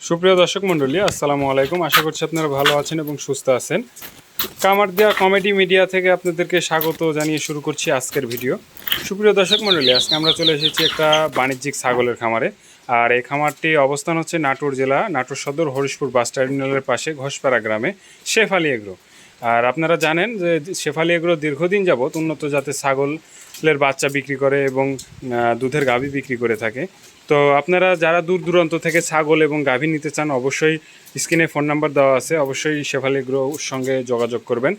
সুপ্রিয় দর্শক মণ্ডলী, আসসালামু আলাইকুম। আশা করছি আপনারা ভালো আছেন এবং সুস্থ আছেন। কামারদিয়া কমেডি মিডিয়া থেকে আপনাদেরকে স্বাগত জানিয়ে শুরু করছি আজকের ভিডিও। সুপ্রিয় দর্শক মণ্ডলী, আজকে আমরা চলে এসেছি একটা বাণিজ্যিক ছাগলের খামারে। আর এই খামারটি অবস্থান হচ্ছে নাটোর জেলা, নাটোর সদর, হরিশপুর বাস টার্মিনালের পাশে ঘোষপাড়া গ্রামে শেফালি এগ্রো। আর আপনারা জানেন যে শেফালি এগ্রো দীর্ঘদিন যাবৎ উন্নত জাতের ছাগলের বাচ্চা বিক্রি করে এবং দুধের গাভী বিক্রি করে থাকে। তো আপনারা যারা দূর দূরান্ত থেকে ছাগল এবং গাভী নিতে চান, অবশ্যই স্ক্রিনে ফোন নাম্বার দেওয়া আছে, অবশ্যই শেফালি এগ্রোর সঙ্গে যোগাযোগ করবেন।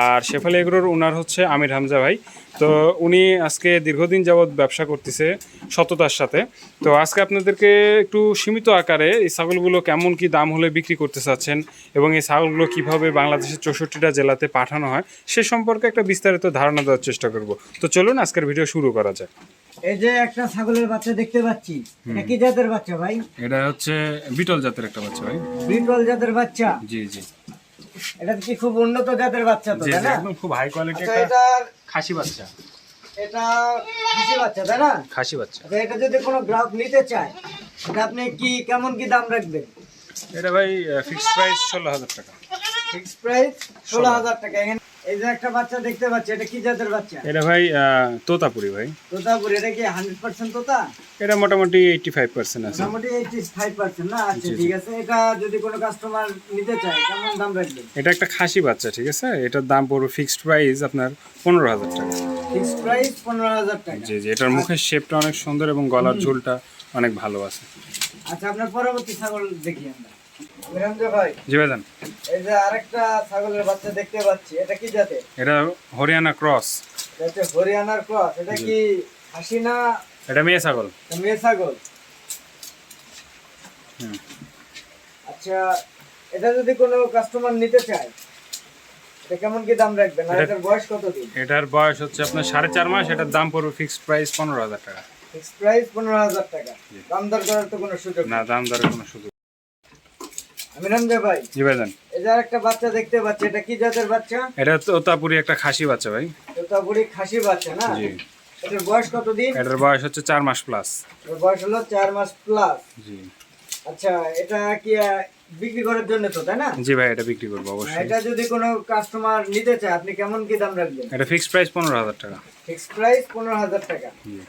আর শেফালি এগ্রোর ওনার হচ্ছে আমির হামজা ভাই। তো উনি আজকে দীর্ঘদিন যাবৎ ব্যবসা করতেছে সততার সাথে। তো আজকে আপনাদেরকে একটু সীমিত আকারে এই ছাগলগুলো কেমন কি দাম হলে বিক্রি করতে চাচ্ছেন এবং এই ছাগলগুলো কীভাবে বাংলাদেশের 64টা জেলাতে পাঠানো হয় সে সম্পর্কে একটা বিস্তারিত ধারণা দেওয়ার চেষ্টা করব। তো চলুন আজকের ভিডিও শুরু করা যাক। এই যে একটা ছাগলের বাচ্চা দেখতে পাচ্ছি, এটা কি জাতের বাচ্চা ভাই? এটা হচ্ছে বিটল জাতের একটা বাচ্চা ভাই। বিটল জাতের বাচ্চা? জি জি। এটা কি খুব উন্নত জাতের বাচ্চা তো, তাই না? একদম খুব হাই কোয়ালিটি আচ্ছা, একটা এটা খাসি বাচ্চা। এটা খাসি বাচ্চা, তাই না? খাসি বাচ্চা। আচ্ছা, এটা যদি কোনো গ্রাহক নিতে চায়, এটা আপনি কেমন কি দাম রাখবেন? এটা ভাই ফিক্সড প্রাইস 16,000 টাকা। ফিক্সড প্রাইস 16,000 টাকা। এখানে এই যে একটা বাচ্চা দেখতে পাচ্ছি, এটা কি জাতের বাচ্চা? এটা ভাই তোতাপুরি ভাই। তোতাপুরি। এটা কি 100% তোতা? এটা মোটামুটি 85% আছে। মোটামুটি 85% না? আচ্ছা ঠিক আছে। এটা যদি কোনো কাস্টমার নিতে চায়, কেমন দাম রাখবেন? এটা একটা খাসি বাচ্চা, ঠিক আছে। এটার দাম পড়বে ফিক্সড প্রাইস আপনার 15,000 টাকা। ফিক্সড প্রাইস 15,000 টাকা। জি জি। এটার মুখের শেপটা অনেক সুন্দর এবং গলার ঝুলটা অনেক ভালো আছে। আচ্ছা, আপনার পরবর্তী ছাগল দেখি আমরা। বিরামজি ভাই, জি ভাইজান। এই যে আরেকটা ছাগলের বাচ্চা দেখতে পাচ্ছি, এটা কি জাতের? এটা হরিয়ানা ক্রস। এটা হচ্ছে হরিয়ানার ক্রস। এটা কি খাসি না? এটা মেয়ে ছাগল। মেয়ে ছাগল। হুম। আচ্ছা, এটা যদি কোনো কাস্টমার নিতে চায়, এটা কেমন কি দাম রাখবেন? আর এটার বয়স কতদিন? এটার বয়স হচ্ছে আপনার 4.5 মাস। এটার দাম পড়বে ফিক্সড প্রাইস 15,000 টাকা। ফিক্সড প্রাইস 15,000 টাকা। দাম দর করার তো কোনো সুযোগ না, নেই। দাম দরের কোনো সুযোগ। বিরামজি ভাই, জি ভাইজান। এই যে আরেকটা বাচ্চা দেখতে পাচ্ছি, এটা কি জাতের বাচ্চা? এটা তোতাপুরি একটা খাসি বাচ্চা ভাই। তোতাপুরি খাসি বাচ্চা, না? জি। এটার বয়স কতদিন? এটার বয়স হচ্ছে 4 মাস প্লাস। এর বয়স হলো 4 মাস প্লাস। জি। আচ্ছা, এটা কি বিক্রি করার জন্য তো, তাই না? জি ভাই, এটা বিক্রি করবো অবশ্যই। এটা যদি কোনো কাস্টমার নিতে চায়, আপনি কেমন কি দাম রাখবেন? এটা ফিক্সড প্রাইস 15,000 টাকা। ফিক্সড প্রাইস 15,000 টাকা। জি।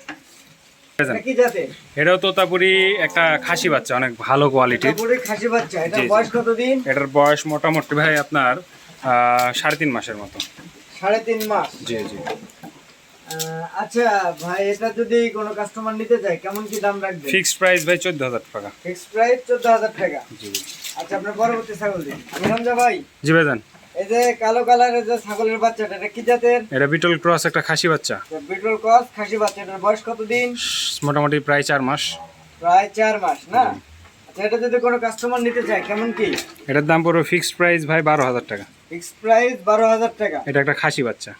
এটা কি জাতের? এটাও তোতাপুরি একটা খাসি বাচ্চা, অনেক ভালো কোয়ালিটির। তোতাপুরি খাসি বাচ্চা। এটার জি, জি। বয়স কতদিন? এটার বয়স মোটামুটি ভাই আপনার 3.5 মাসের মতো। 3.5 মাস। জি জি। আচ্ছা ভাই, এটা যদি কোনো কাস্টমার নিতে চায়, কেমন কি দাম রাখবেন? ফিক্সড প্রাইস ভাই 14,000 টাকা। ফিক্সড প্রাইস 14,000 টাকা। জি। আচ্ছা, আপনার পরবর্তী ছাগল দিন। আমি হামজা ভাই, জি ভাইজান। এই যে কালো কালারের যে ছাগলের বাচ্চাটা, এটা কি জাতের? এটা বিটল ক্রস একটা খাসি বাচ্চা। বিটল ক্রস খাসি বাচ্চা। এটার বয়স কতদিন? মোটামুটি প্রায় 4 মাস। প্রায় 4 মাস, না? আচ্ছা, এটা যদি কোনো কাস্টমার নিতে চায়, কেমন কি? এটার দাম পড়বে ফিক্সড প্রাইস ভাই 12,000 টাকা। ফিক্সড প্রাইস 12,000 টাকা। এটা একটা খাসি বাচ্চা।